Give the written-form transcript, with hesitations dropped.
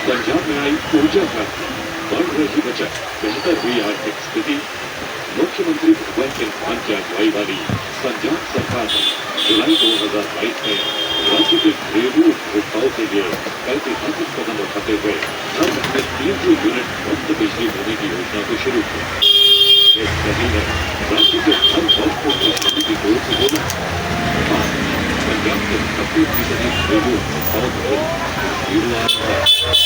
पंजाब में आई ऊर्जा क्रांति, बढ़ रही बचत, बेहतर हुई आर्थिक स्थिति। मुख्यमंत्री भगवंत सिंह मान की अगुवाई वाली पंजाब सरकार ने जुलाई 2022 में राज्य के घरेलू उपभोक्ताओं के लिए ऐतिहासिक कदम उठाते हुए हर महीने 300 यूनिट मुफ्त बिजली देने की योजना को शुरू किया। इस महीने राज्य के हर वर्ग को बिजली की दो से होना। पंजाब के 90% घरेलू उपभोक्ताओं को जीरो आ रहा है।